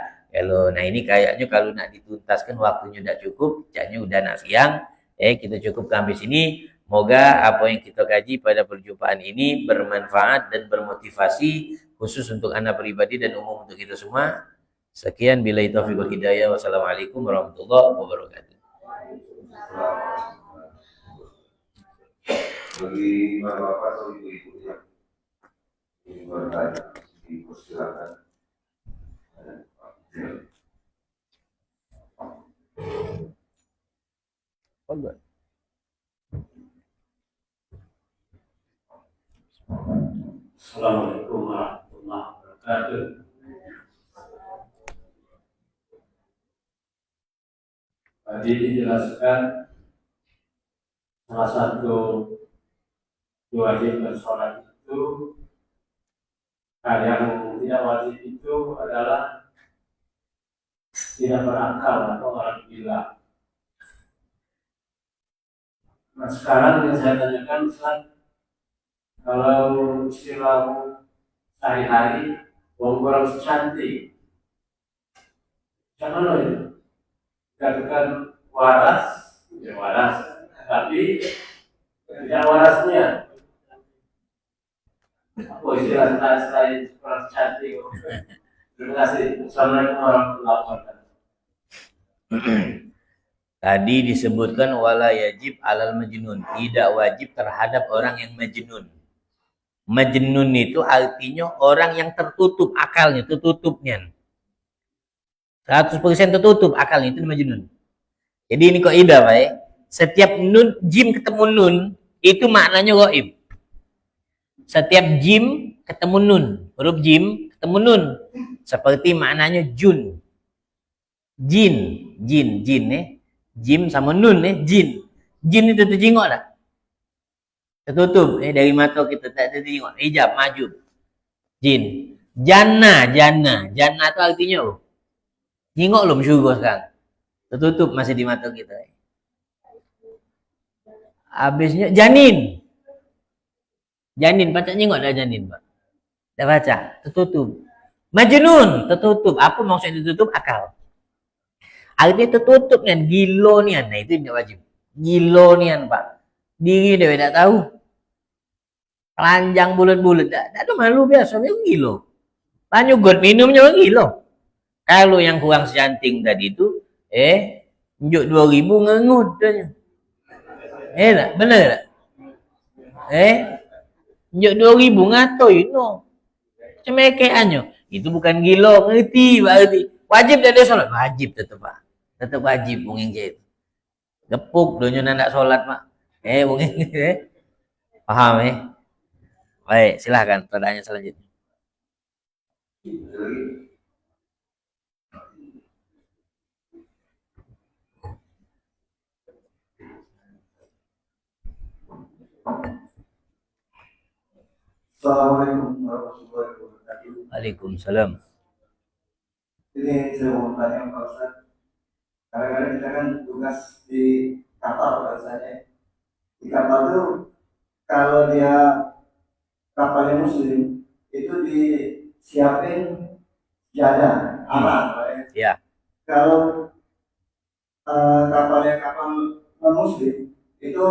Nah ini kayaknya kalau nak dituntaskan waktunya tidak cukup, jadinya udah nak siang. Kita cukup sampai sini. Moga apa yang kita kaji pada perjumpaan ini bermanfaat dan bermotivasi khusus untuk anak pribadi dan umum untuk kita semua. Sekian, billahi taufiq wal hidayah. Wassalamualaikum warahmatullahi wabarakatuh. Bagi bapak-bapak atau ibu-ibu yang ingin bertanya, silakan. Assalamualaikum warahmatullahi wabarakatuh. Tadi dijelaskan salah satu wajib sholat itu, yang tidak wajib itu adalah tidak berakal atau orang gila. Nah sekarang yang saya tanyakan Ustaz, kalau istilah sehari-hari wong kurang cantik, jangan itu katakan waras, tapi tidak warasnya. Apa istilah selain kurang cantik? Terima kasih. Assalamualaikum warahmatullahi wabarakatuh. Tadi disebutkan wala yajib alal majnun, tidak wajib terhadap orang yang majnun. Majnun itu artinya orang yang tertutup akalnya, tertutupnya. 100% tertutup akalnya itu majnun. Jadi ini kaidah, Pak. Setiap nun, jim ketemu nun, itu maknanya gaib. Setiap jim ketemu nun, huruf jim ketemu nun, seperti maknanya jun. Jin. Jim sama nun jin. Jin itu terjengok tak? Tertutup. Dari mata kita tak terjengok. Hijab, maju. Jin. Jannah tu artinya apa? Jengok belum syurga sekarang. Tertutup masih di mata kita. Habisnya janin. Janin, baca jengok dah janin, Pak. Dah baca, tertutup. Majnun, tertutup. Apa maksudnya tertutup? Akal. Artinya tertutup nian, gilo nian. Nah, itu tidak wajib. Gilo nian, Pak. Diri dia tak tahu. Telanjang bulat-bulat. Tak ada malu biasa, dia gilo. Banyak god minumnya gilo. Kalau yang kurang secanting tadi itu, njuk 2000 ngengut dah. Tak? Benar tak? Njuk 2000 ngatoi no. Cemekeannya. Itu bukan gilo, ngerti, berarti. Wajib tak ada solat? Wajib tetap, Pak. Tetap wajib mungkin itu. Gepuk donya nak solat, Pak. Mungkin paham Baik, silahkan pertanyaan selanjutnya. Assalamualaikum warahmatullahi wabarakatuh. Waalaikumsalam. Ini saya mau tanya Pak Ustaz. Kadang-kadang kita kan tugas di kapal biasanya. Di kapal itu kalau dia kapalnya muslim itu disiapin jadah aman, Pak ya. Ya. Kalau kapalnya kapal non muslim itu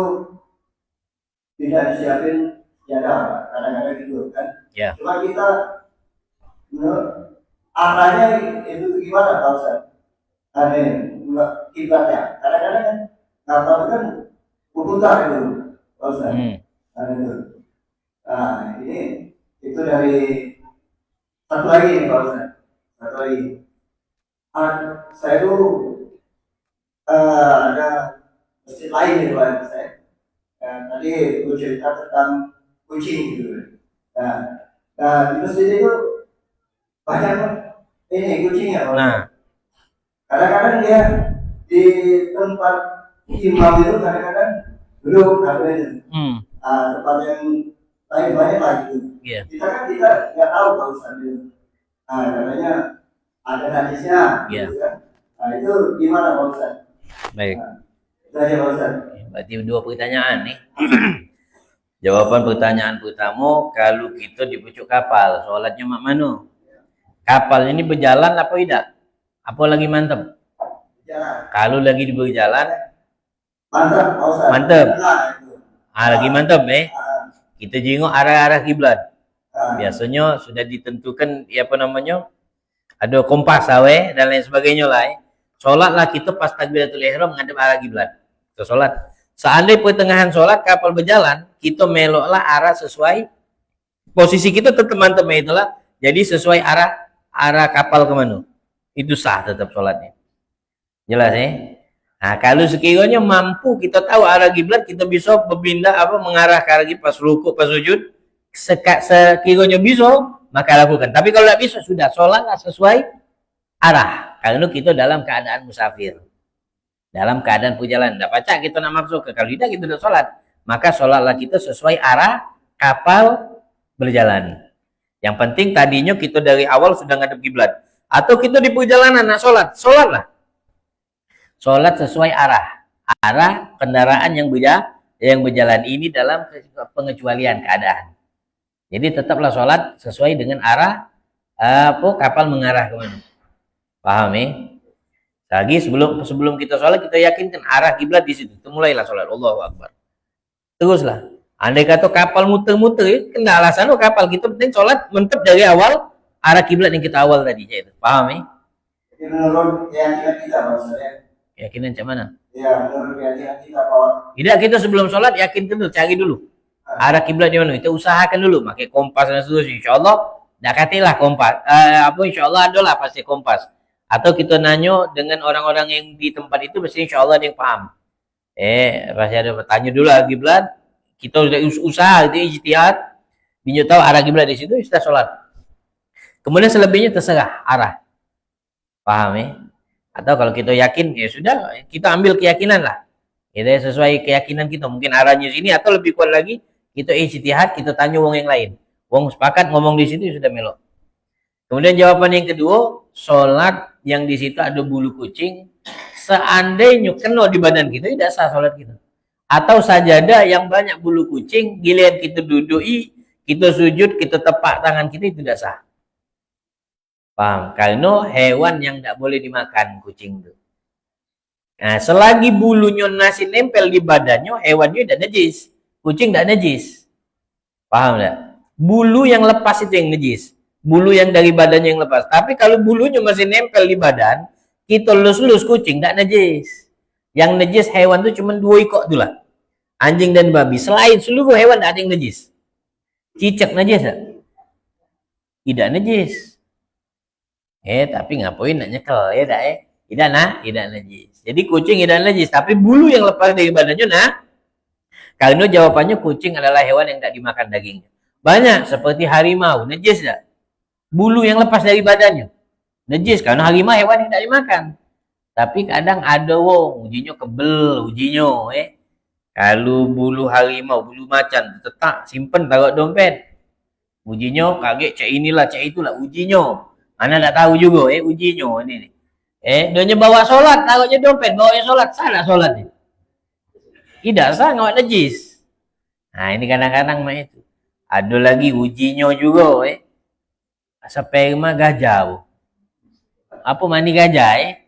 tidak disiapin jadah, kadang-kadang gitu kan. Ya. Cuma kita arahnya itu gimana Pak Ustaz? Kiblatnya. Kadang-kadang kan kapal kan berputar itu Pak Ustaz. Itu. Nah, ini itu dari satu lagi nih Pak Ustaz. Satu lagi. Saya tuh ada masjid lain nih Pak Ustaz. Tadi gue cerita tentang kucing gitu. Nah di masjid itu banyak ini kucingnya. Nah, kadang-kadang dia di tempat imam itu kadang-kadang belum ada itu. Tempat yang lain banyak lah gitu. Yeah. Kita nggak tahu Pak Ustaz itu. Katanya ada najisnya. Yeah. Gitu kan. Itu gimana Pak Ustaz? Baik. Itu aja Pak Ustaz. Berarti dua pertanyaan nih. Jawaban pertanyaan pertama, kalau kita di pucuk kapal, sholatnya mak mano? Kapal ini berjalan apa tidak? Apa lagi mantap? Jalan. Kalau lagi berjalan, Mantap Pak Ustaz. Mantap. Nah, lagi mantap Kita jengok arah-arah kiblat. nah, Biasanya sudah ditentukan apa namanya? Ada kompas dan lain sebagainya lah. Sholatlah kita pas takbiratul ihram menghadap arah kiblat. Kita sholat. Seandainya pertengahan sholat kapal berjalan, kita meloklah arah sesuai posisi kita tetap mantap itulah. Jadi sesuai arah kapal kemana? Itu sah tetap sholatnya. Jelas Nah, kalau sekiranya mampu kita tahu arah kiblat, kita bisa berpindah mengarah ke arah kiblat pas rukuk, pas sujud. Sekiranya bisa, maka lakukan. Tapi kalau tidak bisa, sudah sholatlah sesuai arah. Karena kita dalam keadaan musafir. Dalam keadaan perjalanan. Tidak baca kita nak masuk ke kalau tidak kita sudah sholat. Maka sholatlah kita sesuai arah kapal berjalan. Yang penting tadinya kita dari awal sudah ngadep kiblat. Atau kita di perjalanan nak sholat. Sholatlah. Sholat sesuai arah kendaraan yang berjalan ini dalam pengecualian keadaan. Jadi tetaplah sholat sesuai dengan arah kapal mengarah kemana. Paham Lagi sebelum kita sholat kita yakinkan arah kiblat di situ. Itu mulailah sholat. Allahu Akbar. Teruslah. Andai kata kapal muter-muter, kena alasan kapal kita penting sholat mentep dari awal arah kiblat yang kita awal tadi. Paham Jadi menurut keyakinan kita maksudnya. Yakinan macam mana? Ya, menurut keyakinan kita bahwa Tidak, kita sebelum sholat yakin dulu, cari dulu arah kiblat di mana. Kita usahakan dulu, pakai kompas dan seterusnya. Insya Allah, dah katilah kompas. Insya Allah adalah pasti kompas. Atau kita nanya dengan orang-orang yang di tempat itu, pasti insya Allah ada yang paham. Pasti ada bertanya dulu arah kiblat. Kita sudah usaha, itu ijtihad. Dia tahu arah kiblat di situ, kita sholat. Kemudian selebihnya terserah arah. Paham Atau kalau kita yakin, ya sudah, kita ambil keyakinan lah. Kita sesuai keyakinan kita, mungkin arahnya sini atau lebih kuat lagi, kita ijtihad, kita tanya wong yang lain. Wong sepakat ngomong di situ sudah melok. Kemudian jawaban yang kedua, sholat yang di situ ada bulu kucing, seandainya kena di badan kita, tidak sah sholat kita. Atau sajadah yang banyak bulu kucing, giliran kita dudui, kita sujud, kita tepak tangan kita, itu tidak sah. Paham? Karena hewan yang tidak boleh dimakan kucing itu. Nah, selagi bulunya masih nempel di badannya, hewannya tidak najis. Kucing tidak najis. Paham tidak? Bulu yang lepas itu yang najis. Bulu yang dari badannya yang lepas. Tapi kalau bulunya masih nempel di badan, kita lus-lus kucing tidak najis. Yang najis hewan itu cuma 2 ekor itulah. Anjing dan babi. Selain seluruh hewan tidak ada yang najis. Cicak najis tak? Tidak najis. Tapi ngapain nak nyekel ya tak tidak najis. Jadi kucing tidak najis, tapi bulu yang lepas dari badannya karena jawabannya kucing adalah hewan yang tidak dimakan dagingnya. Banyak seperti harimau, najis tak? Bulu yang lepas dari badannya najis karena harimau hewan yang tidak dimakan. Tapi kadang ada wong ujinya kebel, ujinya kalau bulu harimau, bulu macan tetap simpen taruh dompet. Ujinya kaget cek inilah cek itulah ujinya. Mana tak tahu juga ujinya ini. Dia bawa sholat, taruhnya dompet, bawa sholat, salah sholat ni. Tidak sah, ngawak najis. Nah ini kadang-kadang mah itu. Ada lagi ujinya juga, sperma gajah. Apa mani gajah,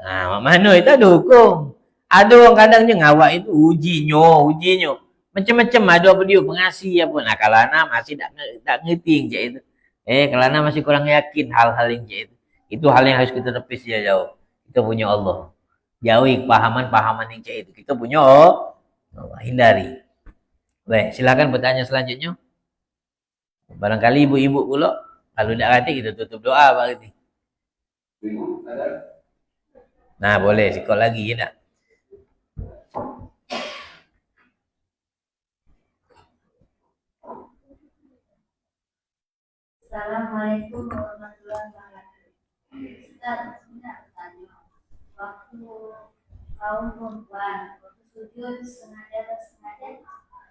Nah, mana itu ada hukum. Ada orang kadangnya ngawak itu ujinya. Macam-macam ada apa dia pengasih apa. Nah kalau anak masih tak ngerti cak itu. Kalau anak masih kurang yakin hal-hal yang cak itu. Itu hal yang harus kita tepis ya jauh. Kita punya Allah. Jauhi pahaman-pahaman yang cak itu. Kita punya Allah. Hindari. Baik, silakan bertanya selanjutnya. Barangkali ibu-ibu pula. Kalau tidak hati kita tutup doa berarti. Ibu, ada? Nah boleh, sikot lagi ya tak? Assalamualaikum warahmatullahi wabarakatuh. Ustaz, saya bertanya, waktu kaum perempuan, waktu sujud sengaja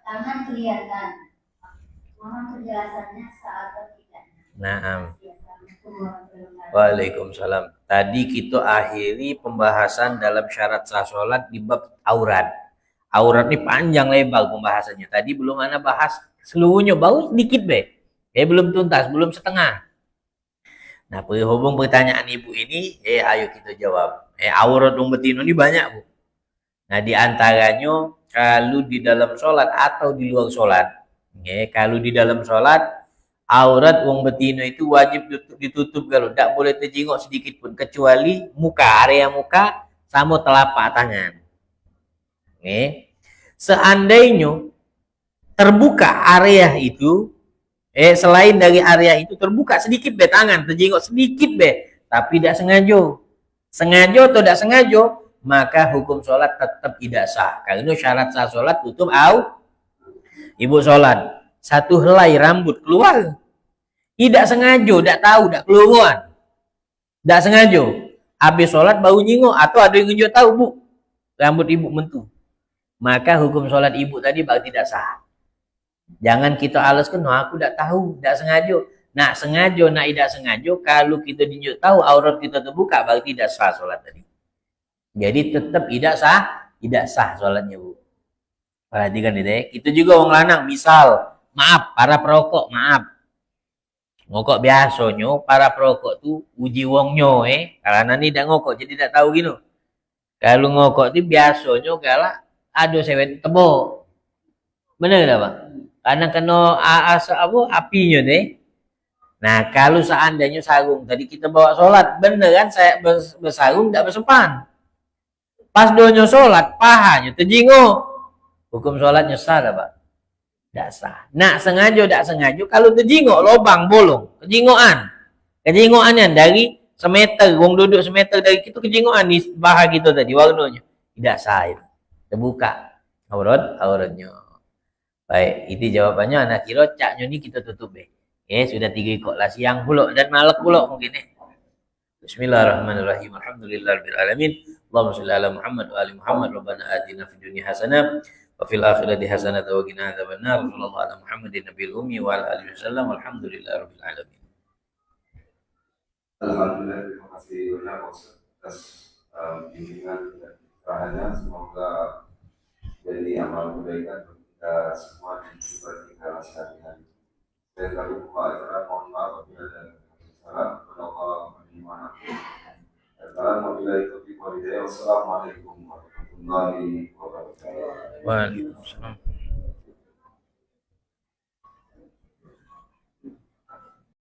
tangan kelihatan. Mohon penjelasannya atau tidak. Naam. Assalamualaikum warahmatullahi wabarakatuh. Waalaikumsalam. Tadi kita akhiri pembahasan dalam syarat sah sholat di bab aurat. Aurat ini panjang lebar pembahasannya. Tadi belum ana bahas seluruhnya, baru sedikit be. Belum tuntas, belum setengah. Nah, berhubung pertanyaan ibu ini, ayo kita jawab. Aurat wong betina ini banyak, Bu. Nah, di antaranya kalau di dalam sholat atau di luar sholat. Kalau di dalam sholat, aurat wong betina itu wajib ditutup kalau tidak boleh terjenguk sedikit pun, kecuali muka, area muka sama telapak tangan. Seandainya terbuka area itu, selain dari area itu terbuka sedikit be tangan, terjenguk sedikit be, tapi tidak sengaja atau tidak sengaja, maka hukum sholat tetap tidak sah. Karena syarat sah sholat tutup ibu sholat, satu helai rambut keluar, tidak sengaja, tidak tahu, tidak keluar, tidak sengaja, habis sholat baru nyingok, atau ada yang nyingok tahu bu, rambut ibu mentu, maka hukum sholat ibu tadi baru tidak sah. Jangan kita alaskan, aku tidak tahu, tidak sengaja. Nak sengaja, nak tidak sengaja, kalau kita dinyuk tahu aurat kita terbuka, baru tidak sah sholat tadi. Jadi tetap tidak sah sholatnya bu. Perhatikan ini, itu juga orang lanang, misal, maaf, para perokok, maaf. Ngokok biasanya, para perokok tuh uji wongnya, karena ini tidak ngokok, jadi tidak tahu gitu. Kalau ngokok itu biasanya kalau ada sewet tebok. Benar tidak Pak? Karena kena apinya deh. Nah kalau seandainya sarung tadi kita bawa sholat, bener kan saya bersarung tidak bersepan. Pas doanya sholat, pahanya terjinguk. Hukum sholatnya sah tak Pak? Tidak sah. Nah sengaja tidak sengaja, kalau terjinguk lobang bolong, kejingukannya dari semeter, wong duduk semeter dari kita kejingukan di paha kita tadi warnanya tidak sah itu. Terbuka auratnya. Baik, itu jawabannya. Anak kira caknya ini kita tutup sudah 3 ikut lah, siang pula dan malam pula mungkin Bismillahirrahmanirrahim. Alhamdulillahirabbil alamin. Allahumma shalli ala Muhammad wa ali Muhammad. Rabbana atina fid dunya hasanah wa fil akhirati hasanah wa qina adzabannar. Sallallahu ala Muhammadin nabiyil ummi wa ala alihi wasallam. Walhamdulillahirabbil alamin. Alhamdulillah, terima kasih banyak Ustaz atas bimbingan dan pencerahannya. Semoga jadi amal kebaikan untuk kita semua dan juga kita sehari-hari. Saya kali buka acara, mohon maaf apabila ada salah. Allah dimanapun. Wassalamualaikum warahmatullahi wabarakatuh. Waalaikumsalam.